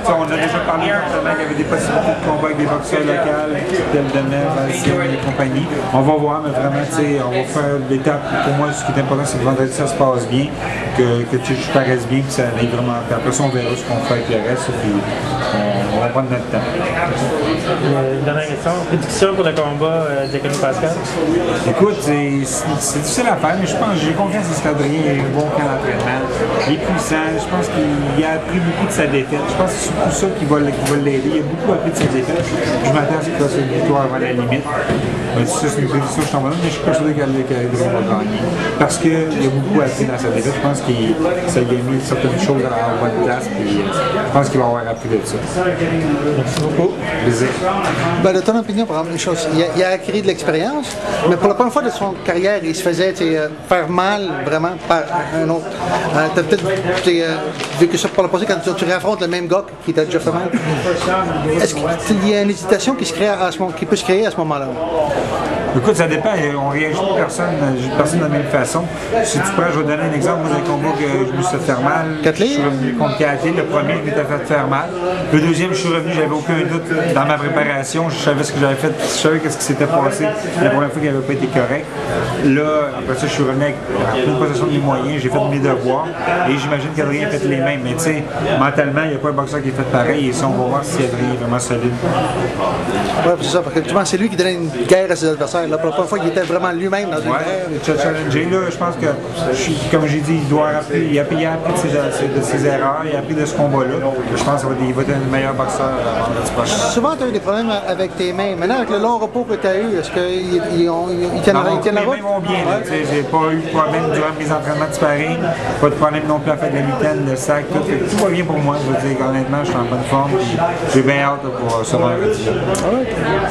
On a déjà parlé justement qu'il y avait des possibilités de combat avec des boxeurs locaux, Del Demer, Valsien et compagnie. On va voir, mais vraiment, on va faire l'étape. Pour moi, ce qui est important, c'est que vendredi, ça se passe bien, que je paraisse bien, que ça aille vraiment. Puis après ça, on verra ce qu'on fait avec le reste, puis on va prendre notre temps. Une dernière question. Prédiction pour le combat Diacono Pascal? Écoute, c'est difficile à faire, mais je pense, j'ai confiance en Adrien, il a un bon camp d'entraînement. Il est puissant, je pense qu'il a appris beaucoup de sa défaite. Je pense que c'est surtout ça qui va l'aider. Il a beaucoup appris de sa défaite. Je m'attends à ce qu'il fasse une victoire avant la limite. Ça, c'est une prédiction que je t'en donne, mais je suis persuadé qu'Adrien va gagner. Parce qu'il a beaucoup appris dans sa défaite. Je pense qu'il a mis certaines choses à la bonne place, puis je pense qu'il va avoir appris de ça. Merci beaucoup. Plaisir. Ben, de ton opinion, par exemple, une chose, il a acquis de l'expérience, mais pour la première fois de son carrière, il se faisait faire mal vraiment par un autre. Tu as peut-être vécu ça pour le passé quand tu réaffrontes le même gars qui t'a déjà fait mal. Est-ce qu'il y a une hésitation qui peut se créer à ce moment-là? Écoute, ça dépend. On réagit pas personne de la même façon. Si tu prends, je vais donner un exemple. Moi, d'un combat que je me suis fait faire mal. Je suis revenu contre Catley. Le premier, je m'étais fait faire mal. Le deuxième, je suis revenu, j'avais aucun doute dans ma préparation. Je savais ce que j'avais fait. Je savais ce qui s'était passé la première fois qu'il n'avait pas été correct. Là, après ça, je suis revenu avec une possession de mes moyens. J'ai fait mes devoirs. Et j'imagine qu'Adrien a fait les mêmes. Mais tu sais, mentalement, il n'y a pas un boxeur qui est fait pareil. Et ça, on va voir si Adrien est vraiment solide. Oui, c'est ça. Parce que c'est lui qui donnait une guerre à ses adversaires. Là, pour la première fois, il était vraiment lui-même dans une guerre. Challenger, là, je pense que, comme j'ai dit, il a appris de ses erreurs, il a appris de ce combat-là. Je pense qu'il va être un meilleur boxeur vendredi prochain. Souvent, tu as eu des problèmes avec tes mains. Maintenant, avec le long repos que tu as eu, est-ce qu'ils tiennent la route? Les mains vont bien. J'ai pas eu de problème durant mes entraînements de sparring, pas de problème non plus à faire de la mitaine, le sac, tout va bien pour moi. Je veux dire, honnêtement, je suis en bonne forme. J'ai bien hâte pour ce vendredi.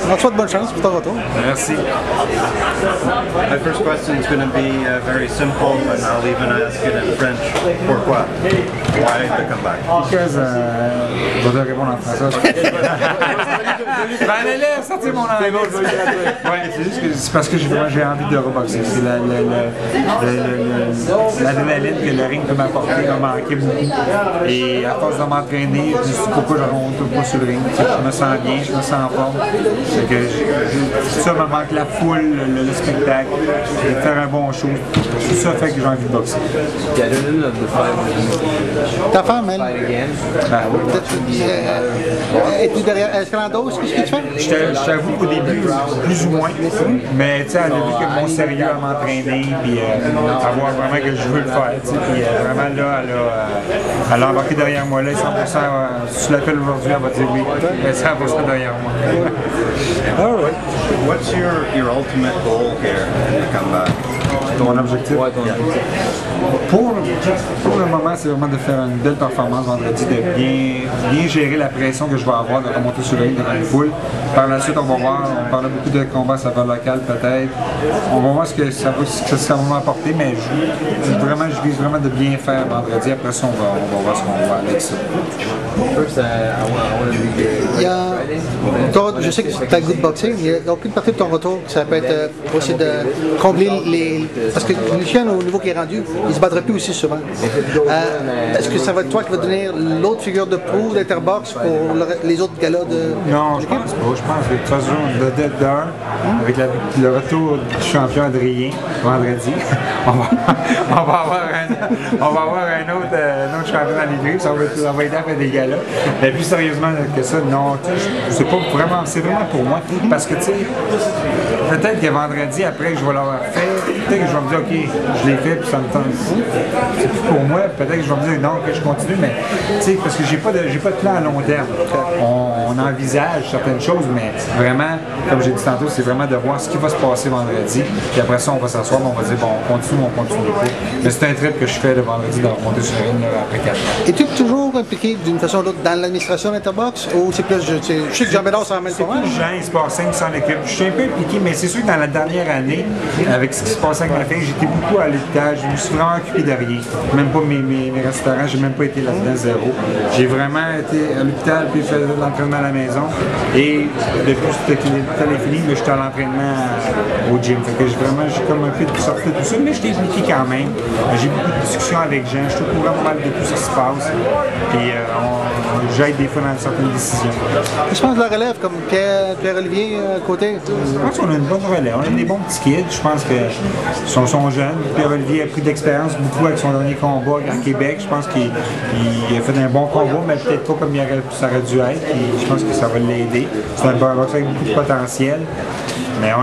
On te souhaite bonne chance pour ton retour. Merci. My first question is going to be very simple, and I'll even ask it in French. Pourquoi? Why the comeback? Because, je vais te répondre en français. Ben, allez, sortez mon anglais. Ouais, c'est juste que c'est parce que j'ai envie de reboxer. C'est l'adrénaline que le ring peut m'apporter m'a manqué beaucoup. Et à force de m'entraîner, je me suis dit pourquoi je ne remonte pas sur le ring. Je me sens bien, je me sens en forme. Tout ça me manque la foule, le spectacle, de faire un bon show. Tout ça fait que j'ai envie de boxer. Ta femme, elle? Es-tu derrière Escalandos? Qu'est-ce que tu fais? Je t'avoue qu'au début, plus ou moins, mais tu sais, elle a vu que mon sérieux à m'entraîner, puis à voir vraiment que je veux le faire, puis vraiment là, elle a embarqué derrière moi, là, 100%, si tu l'appelles aujourd'hui, elle va dire oui, 100% derrière moi. All right. What's your ultimate goal here in the comeback? Ton objectif? Ouais, ton objectif. Pour le moment, c'est vraiment de faire une belle performance vendredi, de bien gérer la pression que je vais avoir de remonter sur le ring devant une foule. Par la suite, on va voir, on parle beaucoup de combats à saveur locale peut-être. On va voir ce que ça va m'apporter, mais je vise vraiment de bien faire vendredi. Après ça, on va voir ce qu'on va avec ça. Je sais que tu as le goût de boxer, il n'y a aucune partie de ton retour que ça peut être pour essayer de combler les. Parce que Lucien, au niveau qu'il est rendu, il ne se battrait plus aussi souvent. Est-ce que ça va être toi qui va devenir l'autre figure de proue d'Interbox pour les autres galas de. Non, je pense pas. Je pense que de toute façon, avec le retour du champion Adrien vendredi, on va avoir un autre champion dans les griffes, ça va aider à faire des galas. Mais plus sérieusement que ça, non, c'est pas vraiment, c'est vraiment pour moi. Parce que tu sais, peut-être que vendredi, après que je vais l'avoir fait, peut-être que je vais me dire, ok, je l'ai fait, puis ça me tente. C'est plus pour moi, peut-être que je vais me dire, non, que je continue, mais tu sais, parce que j'ai pas de plan à long terme. On envisage certaines choses, mais vraiment, comme j'ai dit tantôt, c'est vraiment de voir ce qui va se passer vendredi. Puis après ça, on va s'asseoir, on va dire, bon, on continue ou on continue pas. Mais c'est un trip que je fais le vendredi de remonter sur le ring après 4 ans. Es-tu toujours impliqué d'une façon ou d'autre dans l'administration d'Interbox ou c'est plus, je sais que Jean Bédard s'en mêle pas mal? C'est plus Jean, il se passe 5 qui s'en occupe. Je suis un peu impliqué, mais c'est sûr que dans la dernière année, avec ce qui se passe avec ma fait que j'étais beaucoup à l'hôpital, je me suis vraiment occupé de rien. Même pas mes restaurants, j'ai même pas été là-dedans, zéro. J'ai vraiment été à l'hôpital, puis fait de l'entraînement à la maison. Et depuis que l'hôpital est fini, j'étais à l'entraînement au gym. Fait que j'ai comme un peu sorti de tout ça, mais je t'ai impliqué quand même. J'ai beaucoup de discussions avec gens, je suis au courant pas mal de tout ce qui se passe. Puis j'aide des fois dans certaines décisions. Je pense de la relève, comme Pierre-Olivier côté. Je pense qu'on a une bonne relève. On a des bons petits kids. Je pense qu'ils sont jeunes. Pierre-Olivier a pris d'expérience beaucoup avec son dernier combat à Québec. Je pense qu'il a fait un bon combat, mais peut-être pas comme ça aurait dû être. Puis je pense que ça va l'aider. C'est un boxeur avec beaucoup de potentiel. Mais là,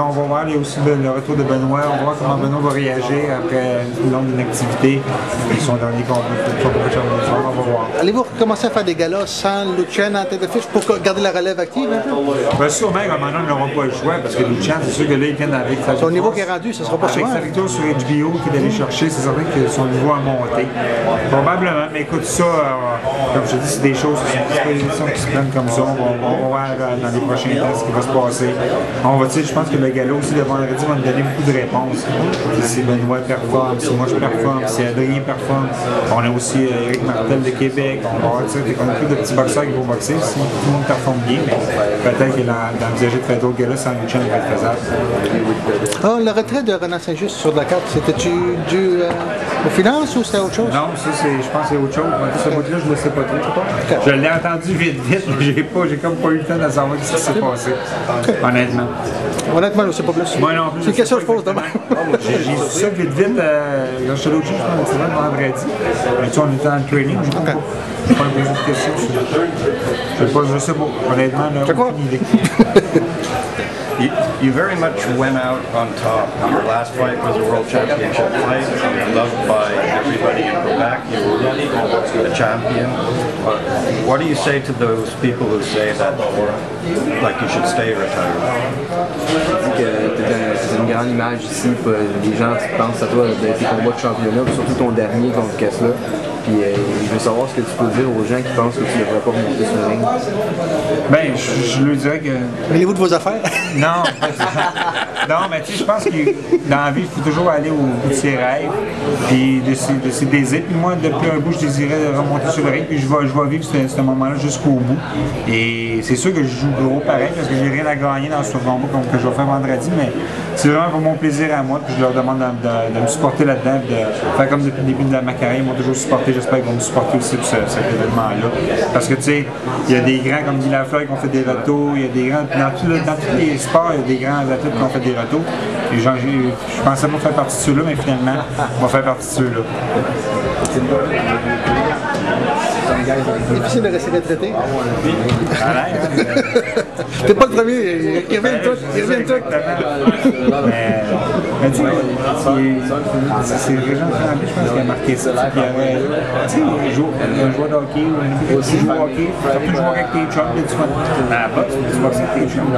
on va voir, il y a aussi le retour de Benoît. On va voir comment Benoît va réagir après une longue inactivité. Et son dernier combat, on va voir. Allez-vous recommencer à faire des galas sans Lucien en tête de fiche pour garder la relève active un peu? Bien, sûrement, maintenant, ils n'auront pas le choix parce que Lucien, c'est sûr que là, ils viennent avec sa victoire. Son niveau qui est rendu, ce ne sera pas souvent. Avec sa victoire sur HBO qu'il est allé chercher, c'est certain que son niveau a monté. Probablement, mais écoute, ça, comme je te dis, c'est des choses, c'est pas des décisions qui se prennent comme ça. On va voir dans les prochains temps ce qui va se passer. Je pense que le gala aussi de vendredi va nous donner beaucoup de réponses. Si Benoît performe, si moi je performe, si Adrien performe. On a aussi Éric Martel de Québec. On va avoir plus de petits boxeurs qui vont boxer si tout le monde performe bien. Mais peut-être que d'envisager de faire d'autres galas sans Lucien va être faisable. Oh, le retrait de Renan Saint-Just sur la carte, c'était-tu dû aux finances ou c'était autre chose? Non, ça je pense que c'est autre chose. Ce bout-là, je ne le sais pas trop. Je l'ai entendu vite, mais j'ai comme pas eu le temps de savoir ce qui s'est passé. Honnêtement. Honnêtement, je ne sais pas plus. Moi non plus. C'est une question que je pose demain. J'ai su ça vite, quand j'étais l'autre jour, je pense que c'était vendredi. Mais tu sais, on était dans le training, je ne sais pas poser de questions. Je sais pas, honnêtement, aucune idée. You very much went out on top. Your last fight was a world championship fight. Loved by everybody in Quebec. You were the champion. What do you say to those people who say that, like, you should stay retired? Je dis que tu as une grande image ici. Les gens pensent à toi de tes combats de championnat, surtout ton dernier contre Kessler. Puis je veux savoir ce que tu peux dire aux gens qui pensent que tu ne devrais pas remonter sur le ring. Ben, je lui dirais que... Mêlez-vous de vos affaires? Non, mais tu sais, je pense que dans la vie, il faut toujours aller au bout de ses rêves, puis de ses désirs. Puis moi, depuis un bout, je désirais remonter sur le ring, puis je vais vivre ce moment-là jusqu'au bout. Et c'est sûr que je joue gros pareil, parce que j'ai rien à gagner dans ce combat que je vais faire vendredi, mais c'est vraiment pour mon plaisir à moi, puis je leur demande de me supporter là-dedans, de faire comme depuis le début de ma carrière, ils m'ont toujours supporté. J'espère qu'ils vont me supporter aussi pour cet événement-là. Parce que tu sais, il y a des grands comme Guy Lafleur qui ont fait des retours, il y a des grands, dans tous les sports, il y a des grands athlètes qui ont fait des retours. Et je pensais pas faire partie de ceux-là, mais finalement, on va faire partie de ceux-là. C'est difficile de rester retraité. T'es pas le premier, ils reviennent tous. Mais tu sais, c'est Régent Tremblay, je pense, qui a marqué ça. Tu sais, un joueur de hockey ou un joueur de hockey, surtout jouer avec tes chums, tu vas à la boxe, tu boxes avec tes chums.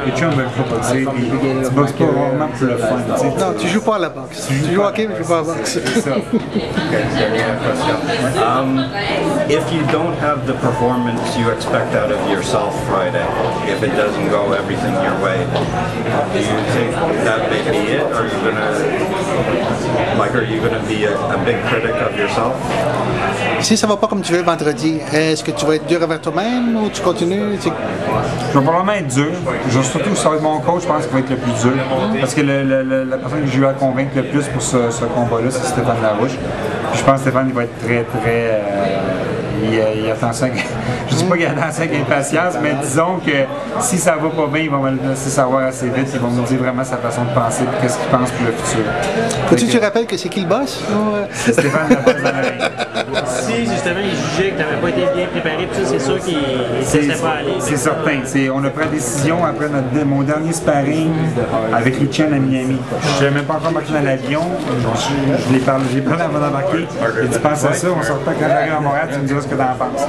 Les chums veulent pas boxer, tu boxes pas vraiment pour le fun. Non, tu joues pas à la boxe. Tu joues au hockey, mais tu joues pas à la boxe. C'est ça. If you don't have the performance you expect out of yourself Friday, if it doesn't go everything your way, do you think that may be it? Are you gonna be a big critic of yourself? Si ça va pas comme tu veux vendredi, est-ce que tu vas être dur envers toi-même ou tu continues? Je vais probablement être dur. Surtout, ça va être mon coach, je pense, qui va être le plus dur. Parce que la personne que j'ai eu à convaincre le plus pour ce combat-là, c'est Stéphane Larouche. Puis je pense que Stéphane, il va être très... il attend ça. Je dis pas qu'il attend ça avec impatience, mais disons que si ça va pas bien, il va me le laisser savoir assez vite. Il va me dire vraiment sa façon de penser et qu'est-ce qu'il pense pour le futur. Faut-tu que tu rappelles que c'est qui le boss? C'est Stéphane Larouche dans la ring. Si justement il jugeait que tu n'avais pas été bien préparé, c'est sûr qu'il ne se laissait pas aller. C'est certain. On a pris la décision après mon dernier sparring avec Lucien à Miami. Je n'avais même pas encore embarqué dans l'avion. J'ai parlé avant d'embarquer. Il dit pense à ça, on sort pas quand j'arrive à Montréal, tu me diras ce que tu en penses.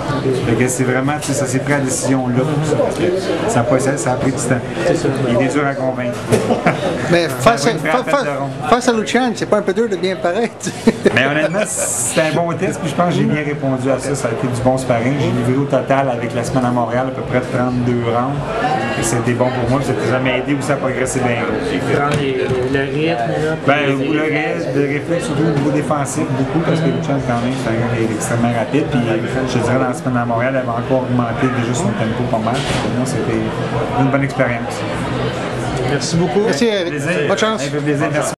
C'est vraiment, ça s'est pris la décision là. Ça a pris du temps. Il est dur à convaincre. Mais face une trentaine de rondes. face à Lucian, c'est pas un peu dur de bien paraître. Mais honnêtement, c'était un bon test, puis je pense que j'ai bien répondu à ça. Ça a été du bon sparring. J'ai livré au total avec la semaine à Montréal à peu près 32 rounds. Et c'était bon pour moi, puis ça m'a aidé aussi à progresser bien gros. Prendre le rythme, là. Le réflexe, surtout au niveau défensif, beaucoup, parce que Lucian, quand même, c'est un gars qui est extrêmement rapide. Puis je te dirais, dans la semaine à Montréal, elle avait encore augmenté déjà son tempo pas mal. Pour moi, c'était une bonne expérience. Merci beaucoup. Merci, Eric. Plaisir. Bonne chance. Un peu plaisir. Merci.